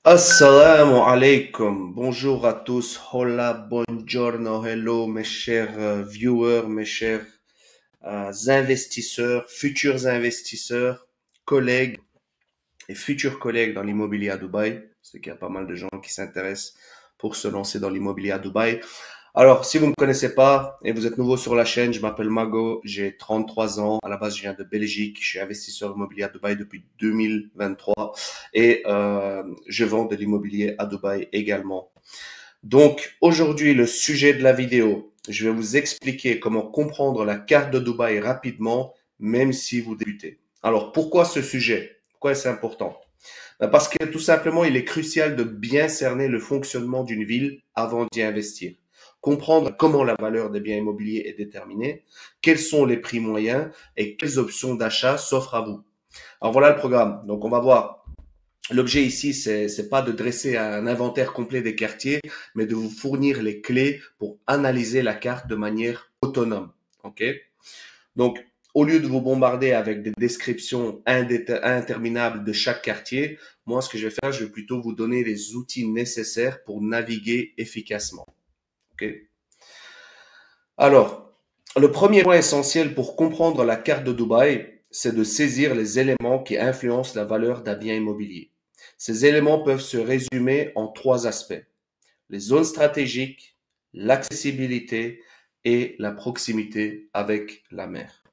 Assalamu alaikum, bonjour à tous, hola, buongiorno, hello mes chers viewers, mes chers investisseurs, futurs investisseurs, collègues et futurs collègues dans l'immobilier à Dubaï. C'est qu'il y a pas mal de gens qui s'intéressent pour se lancer dans l'immobilier à Dubaï. Alors, si vous ne me connaissez pas et vous êtes nouveau sur la chaîne, je m'appelle Mago, j'ai 33 ans. À la base, je viens de Belgique. Je suis investisseur immobilier à Dubaï depuis 2023 et je vends de l'immobilier à Dubaï également. Donc, aujourd'hui, le sujet de la vidéo, je vais vous expliquer comment comprendre la carte de Dubaï rapidement, même si vous débutez. Alors, pourquoi ce sujet? Pourquoi c'est important? Parce que tout simplement, il est crucial de bien cerner le fonctionnement d'une ville avant d'y investir. Comprendre comment la valeur des biens immobiliers est déterminée, quels sont les prix moyens et quelles options d'achat s'offrent à vous. Alors voilà le programme. Donc on va voir. L'objet ici, c'est pas de dresser un inventaire complet des quartiers, mais de vous fournir les clés pour analyser la carte de manière autonome. Ok? Donc, au lieu de vous bombarder avec des descriptions interminables de chaque quartier, moi, ce que je vais faire, je vais plutôt vous donner les outils nécessaires pour naviguer efficacement. Okay? Alors, le premier point essentiel pour comprendre la carte de Dubaï, c'est de saisir les éléments qui influencent la valeur d'un bien immobilier. Ces éléments peuvent se résumer en trois aspects: les zones stratégiques, l'accessibilité et la proximité avec la mer.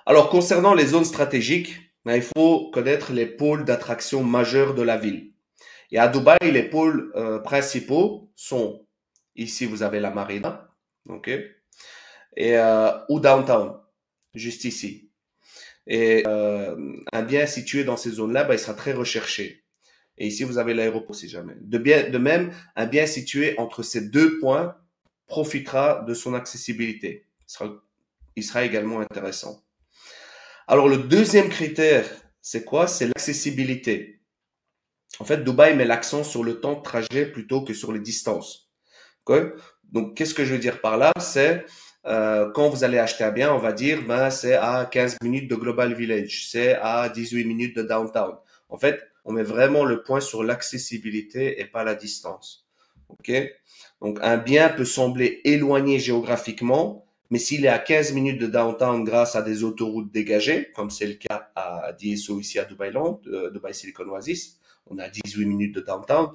Alors, concernant les zones stratégiques, il faut connaître les pôles d'attraction majeurs de la ville. Et à Dubaï, les pôles principaux sont, ici vous avez la marina, ok, et ou downtown, juste ici. Et un bien situé dans ces zones-là, il sera très recherché. Et ici, vous avez l'aéroport si jamais. De même, un bien situé entre ces deux points profitera de son accessibilité. Il sera également intéressant. Alors, le deuxième critère, c'est quoi? C'est l'accessibilité. En fait, Dubaï met l'accent sur le temps de trajet plutôt que sur les distances. Okay? Donc, qu'est-ce que je veux dire par là? C'est quand vous allez acheter un bien, on va dire, c'est à 15 minutes de Global Village, c'est à 18 minutes de Downtown. En fait, on met vraiment le point sur l'accessibilité et pas la distance. Ok? Donc, un bien peut sembler éloigné géographiquement, mais s'il est à 15 minutes de downtown grâce à des autoroutes dégagées, comme c'est le cas à DSO ici à Dubai Land, Dubai Silicon Oasis, on a 18 minutes de downtown,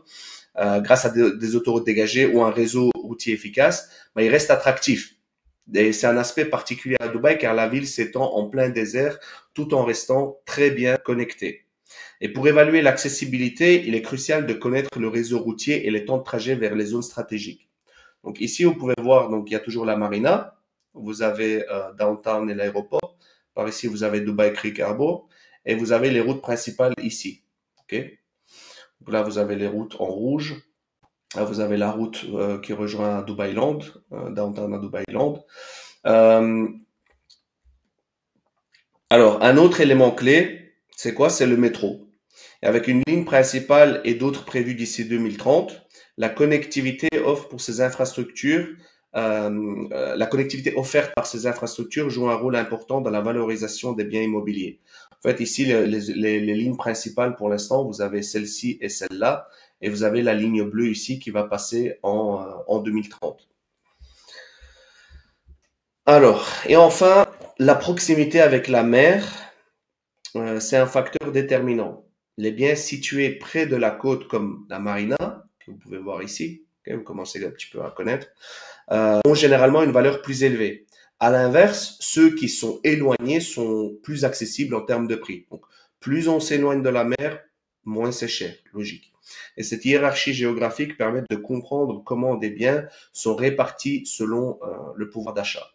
grâce à des autoroutes dégagées ou un réseau routier efficace, il reste attractif. Et c'est un aspect particulier à Dubaï car la ville s'étend en plein désert tout en restant très bien connectée. Et pour évaluer l'accessibilité, il est crucial de connaître le réseau routier et les temps de trajet vers les zones stratégiques. Donc ici, vous pouvez voir, donc il y a toujours la marina, vous avez downtown et l'aéroport. Par ici, vous avez Dubai Creek Harbour et vous avez les routes principales ici. Okay? Donc là, vous avez les routes en rouge. Là, vous avez la route qui rejoint Dubai Land, downtown à Dubai Land. Alors, un autre élément clé, c'est quoi? C'est le métro. Et avec une ligne principale et d'autres prévues d'ici 2030, la connectivité offre pour ces infrastructures, la connectivité offerte par ces infrastructures joue un rôle important dans la valorisation des biens immobiliers. En fait, ici, les lignes principales pour l'instant, vous avez celle-ci et celle-là, et vous avez la ligne bleue ici qui va passer en 2030. Alors, et enfin, la proximité avec la mer, c'est un facteur déterminant. Les biens situés près de la côte, comme la marina, que vous pouvez voir ici, okay, vous commencez un petit peu à connaître, ont généralement une valeur plus élevée. À l'inverse, ceux qui sont éloignés sont plus accessibles en termes de prix. Donc, plus on s'éloigne de la mer, moins c'est cher, logique. Et cette hiérarchie géographique permet de comprendre comment des biens sont répartis selon le pouvoir d'achat.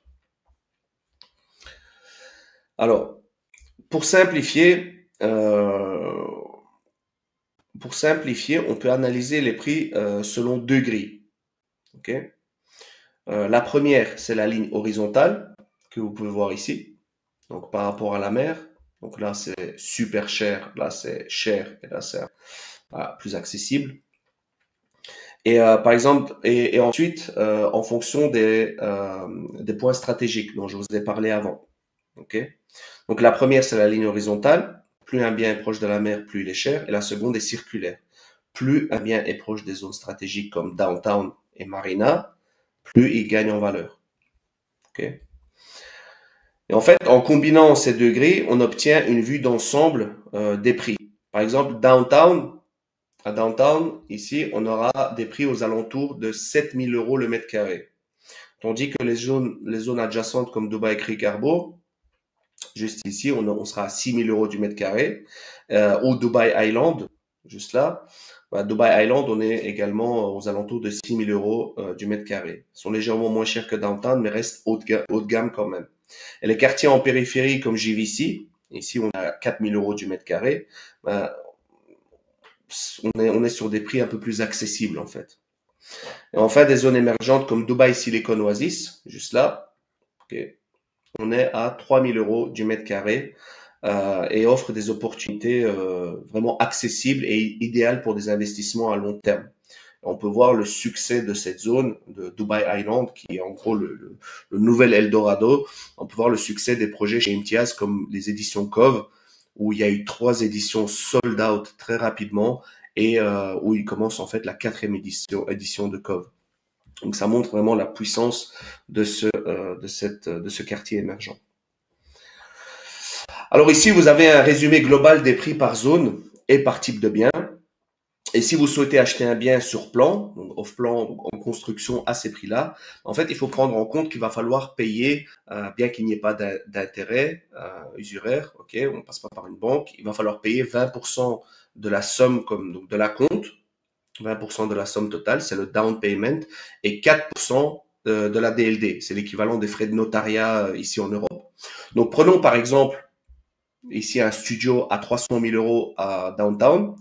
Alors, pour simplifier, on peut analyser les prix selon deux grilles. Okay? La première, c'est la ligne horizontale que vous pouvez voir ici. Donc, par rapport à la mer. Donc là, c'est super cher. Là, c'est cher. Et là, c'est plus accessible. Et par exemple, et ensuite, en fonction des points stratégiques dont je vous ai parlé avant. Okay? Donc la première, c'est la ligne horizontale, Plus un bien est proche de la mer, plus il est cher. Et la seconde est circulaire. Plus un bien est proche des zones stratégiques comme Downtown et Marina, plus il gagne en valeur. Okay. Et en fait, en combinant ces deux grilles, on obtient une vue d'ensemble des prix. Par exemple, à Downtown, ici, on aura des prix aux alentours de 7 000 € le mètre carré. Tandis que les zones adjacentes comme Dubai Creek Harbour, juste ici, on sera à 6 000 € du mètre carré. Ou Dubai Island, juste là. Dubai Island, on est également aux alentours de 6 000 € du mètre carré. Ils sont légèrement moins chers que Downtown, mais restent haut de gamme quand même. Et les quartiers en périphérie comme JVC, ici on a 4 000 € du mètre carré, on est sur des prix un peu plus accessibles en fait. Et enfin, des zones émergentes comme Dubai Silicon Oasis, juste là, okay, on est à 3 000 € du mètre carré et offre des opportunités vraiment accessibles et idéales pour des investissements à long terme. On peut voir le succès de cette zone de Dubai Island, qui est en gros le nouvel Eldorado. On peut voir le succès des projets chez Imtiaz comme les éditions Cove, où il y a eu 3 éditions sold out très rapidement et où il commence en fait la 4e édition de Cove. Donc ça montre vraiment la puissance de ce quartier émergent. Alors ici, vous avez un résumé global des prix par zone et par type de bien. Et si vous souhaitez acheter un bien sur plan, donc off-plan, donc en construction à ces prix-là, en fait, il faut prendre en compte qu'il va falloir payer, bien qu'il n'y ait pas d'intérêt usuraire, ok, on ne passe pas par une banque, il va falloir payer 20% de la somme donc de la compte, 20% de la somme totale, c'est le down payment, et 4% de la DLD, c'est l'équivalent des frais de notariat ici en Europe. Donc prenons par exemple ici un studio à 300 000 € à Downtown,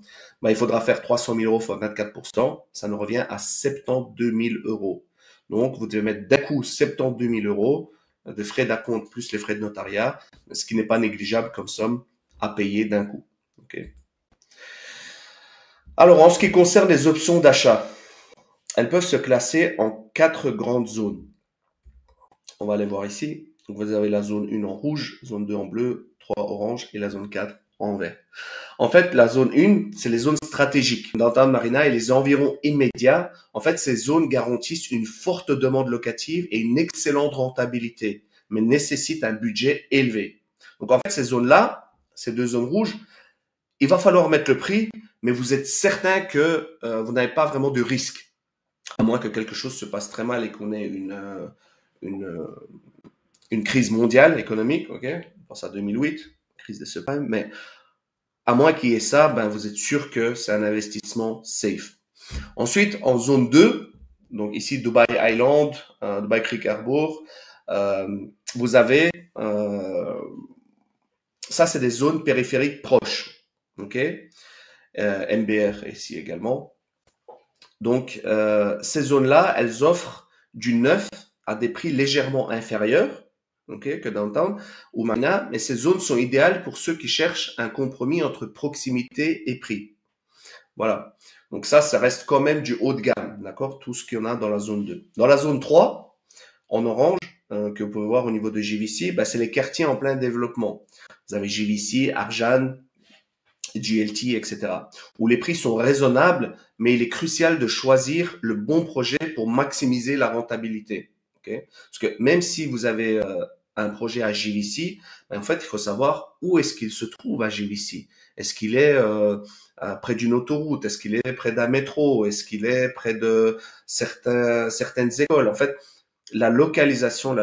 il faudra faire 300 000 € fois 24%, ça nous revient à 72 000 €. Donc, vous devez mettre d'un coup 72 000 € de frais d'acompte plus les frais de notariat, ce qui n'est pas négligeable comme somme à payer d'un coup. Okay. Alors, en ce qui concerne les options d'achat, elles peuvent se classer en 4 grandes zones. On va les voir ici. Donc, vous avez la zone 1 en rouge, zone 2 en bleu, 3 orange et la zone 4 en vert. En fait, la zone 1, c'est les zones stratégiques. Downtown Marina et les environs immédiats, en fait, ces zones garantissent une forte demande locative et une excellente rentabilité, mais nécessitent un budget élevé. Donc, en fait, ces zones-là, ces 2 zones rouges, il va falloir mettre le prix, mais vous êtes certain que vous n'avez pas vraiment de risque, à moins que quelque chose se passe très mal et qu'on ait une crise mondiale économique, ok? On pense à 2008, crise des subprimes, mais à moins qu'il y ait ça, vous êtes sûr que c'est un investissement safe. Ensuite, en zone 2, donc ici Dubai Island, Dubai Creek Harbour, vous avez, ça c'est des zones périphériques proches, ok, MBR ici également. Donc, ces zones-là, elles offrent du neuf à des prix légèrement inférieurs, que Downtown ou Marina, mais ces zones sont idéales pour ceux qui cherchent un compromis entre proximité et prix. Voilà. Donc ça reste quand même du haut de gamme, d'accord? Tout ce qu'il y en a dans la zone 2. Dans la zone 3, en orange, que vous pouvez voir au niveau de JVC, c'est les quartiers en plein développement. Vous avez JVC, Arjan, GLT, etc. Où les prix sont raisonnables, mais il est crucial de choisir le bon projet pour maximiser la rentabilité. Okay? Parce que même si vous avez un projet à JVC, en fait, il faut savoir où est-ce qu'il se trouve à JVC. Est-ce qu'il est près d'une autoroute? Est-ce qu'il est près d'un métro? Est-ce qu'il est près de certaines écoles? En fait, la localisation,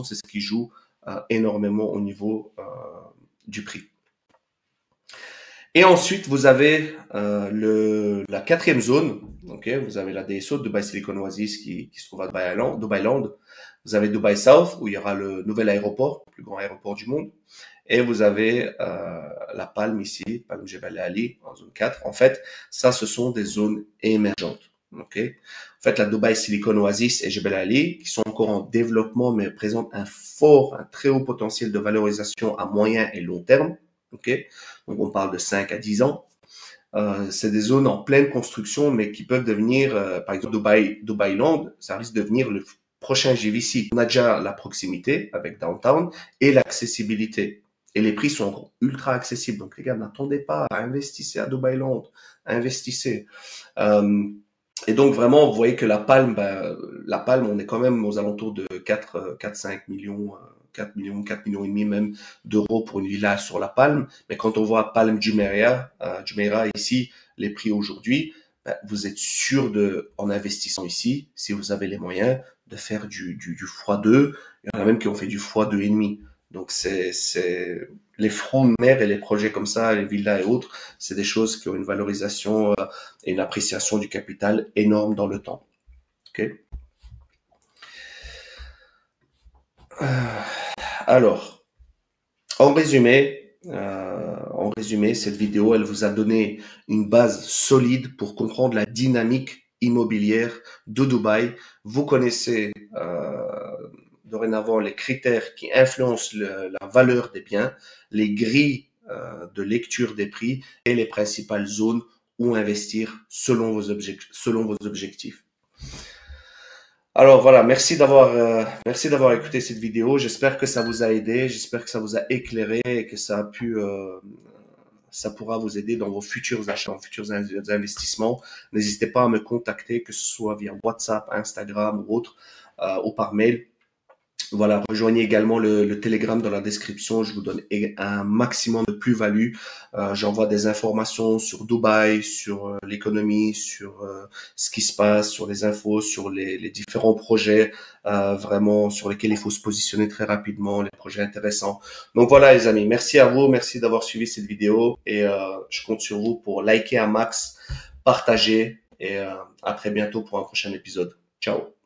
c'est ce qui joue énormément au niveau du prix. Et ensuite, vous avez la 4e zone. Okay, vous avez la DSO, Dubai Silicon Oasis, qui se trouve à Dubai Land. Vous avez Dubai South, où il y aura le nouvel aéroport, le plus grand aéroport du monde. Et vous avez la Palme ici, Palme Jebel Ali, en zone 4. En fait, ça, ce sont des zones émergentes. Okay. En fait, la Dubai Silicon Oasis et Jebel Ali, qui sont encore en développement, mais présentent un très haut potentiel de valorisation à moyen et long terme. Okay. Donc, on parle de 5 à 10 ans. C'est des zones en pleine construction, mais qui peuvent devenir, par exemple, Dubai Land, ça risque de devenir le prochain JVC. On a déjà la proximité avec Downtown et l'accessibilité. Et les prix sont encore ultra accessibles. Donc, les gars, n'attendez pas, investissez à Dubai Land, investissez. Euh, et donc, vraiment, vous voyez que la Palme, on est quand même aux alentours de 5 millions, 4 millions et demi même d'euros pour une villa sur la Palme. Mais quand on voit Palme Jumeirah ici, les prix aujourd'hui, vous êtes sûr en investissant ici, si vous avez les moyens, de faire du x2. Il y en a même qui ont fait du x2,5. Donc, les fronts de mer et les projets comme ça, les villas et autres, c'est des choses qui ont une valorisation et une appréciation du capital énorme dans le temps. Ok. Alors, en résumé, cette vidéo, elle vous a donné une base solide pour comprendre la dynamique immobilière de Dubaï. Vous connaissez dorénavant les critères qui influencent la valeur des biens, les grilles de lecture des prix et les principales zones où investir selon vos objectifs. Alors voilà, merci d'avoir écouté cette vidéo. J'espère que ça vous a aidé, j'espère que ça vous a éclairé et que ça pourra vous aider dans vos futurs achats, futurs investissements. N'hésitez pas à me contacter, que ce soit via WhatsApp, Instagram ou autre, ou par mail. Voilà, rejoignez également le Telegram dans la description. Je vous donne un maximum de plus-value. J'envoie des informations sur Dubaï, sur l'économie, sur ce qui se passe, sur les infos, sur les différents projets vraiment sur lesquels il faut se positionner très rapidement, les projets intéressants. Donc voilà les amis, merci à vous, merci d'avoir suivi cette vidéo et je compte sur vous pour liker un max, partager et à très bientôt pour un prochain épisode. Ciao.